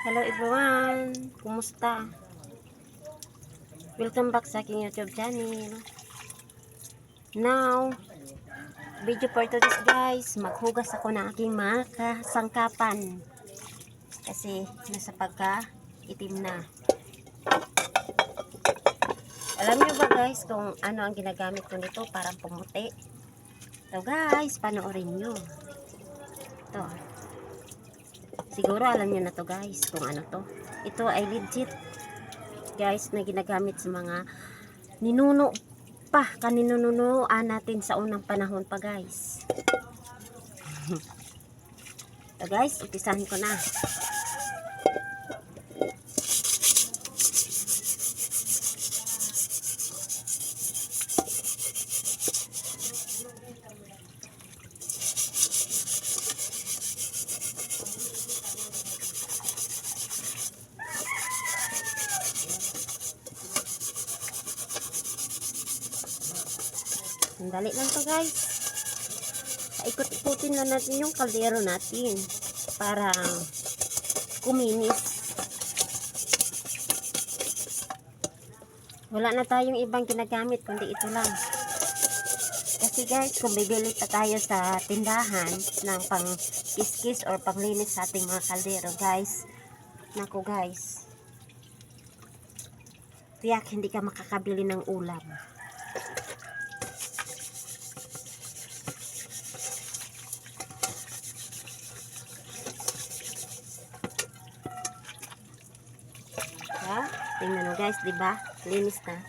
Hello everyone! Kumusta? Welcome back sa aking YouTube channel. Now, video for today guys, maghugas ako ng aking mga kasangkapan. Kasi nasa pagka-itim na. Alam niyo ba guys kung ano ang ginagamit ko nito para pumuti? So guys, panoorin nyo. Ito. Siguro alam niyo na to guys kung ano to. Ito ay legit guys na ginagamit sa mga ninuno pa, kaninununuan natin sa unang panahon pa guys. So guys, umpisahan ko na. Sandali lang to guys. Ikot-ikutin lang natin yung kaldero natin para kuminis. Wala na tayong ibang ginagamit kundi ito lang. Kasi guys, kung bibili pa tayo sa tindahan ng pang kiskis or panglinis sa ating mga kaldero guys, naku guys, tiyak hindi ka makakabili ng ulam. Tingnan mo guys, 'di ba? Linis na.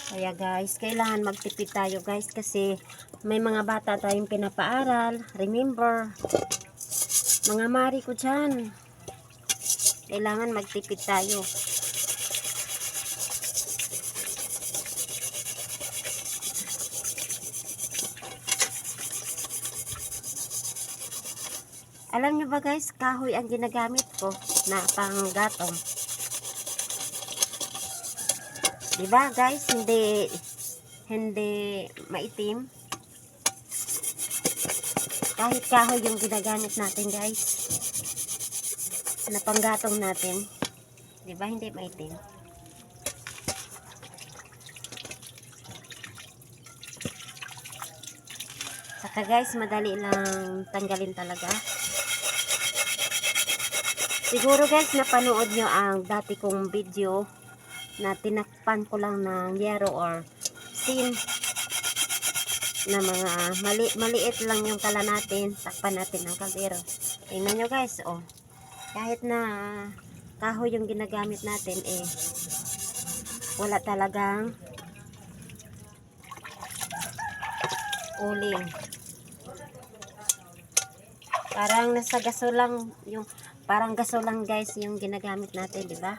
Kaya guys, kailangan magtipid tayo guys kasi may mga bata tayong pinapaaral. Remember, mga mari ko dyan, kailangan magtipid tayo. Alam nyo ba guys, kahoy ang ginagamit ko na panggatong. Diba guys, hindi maitim. Kahit kahoy yung ginagamit natin guys, na panggatong natin. Diba, hindi maitim. Saka guys, madali lang tanggalin talaga. Siguro guys, napanood nyo ang dati kong video na tinakpan ko lang ng yero or sin na mga maliit lang yung kala natin. Takpan natin ng kaldero. Tingnan nyo guys, oh. Kahit na kahoy yung ginagamit natin, wala talagang uling. Parang nasa gaso lang yung parang gaso lang guys yung ginagamit natin, di ba?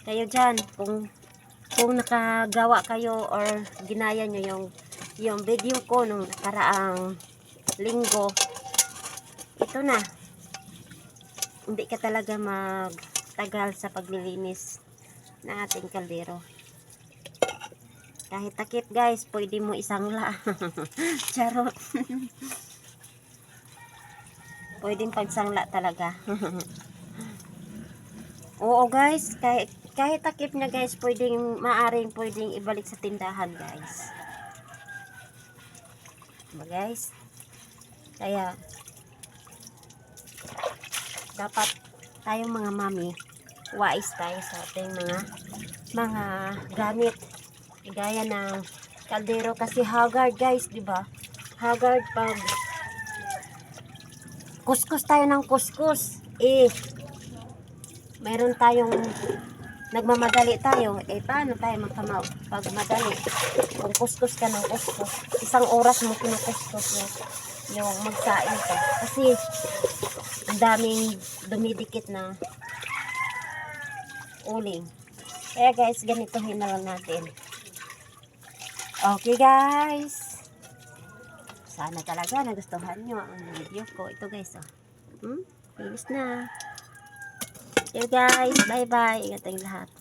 Kayo diyan, kung nakagawa kayo or ginaya nyo yung video ko nung nakaraang linggo, ito na. Hindi ka talaga magtagal sa paglilinis ng ating kaldero. Kahit takip guys, pwede mo isangla. Charot. Pwedeng pagsangla talaga. Oo guys, kahit takip na guys, maaring pwedeng ibalik sa tindahan guys. Diba guys? Kaya dapat tayong mga mami, wais tayo sa ating mga gamit. Gaya ng kaldero kasi haggard guys, diba? Haggard pag kuskus tayo ng kuskus. Mayroon tayong nagmamadali tayo, paano tayo pag madali? Kung kuskus ka ng kuskus, isang oras mo kinukuskus yung magsain ka. Kasi ang daming dumidikit na uling. Kaya guys, ganitohin na lang natin. Okay guys. Sana talaga nagustuhan nyo ang video ko. Ito guys, oh. Finish na. Okay guys, bye bye. Ingat tayong lahat.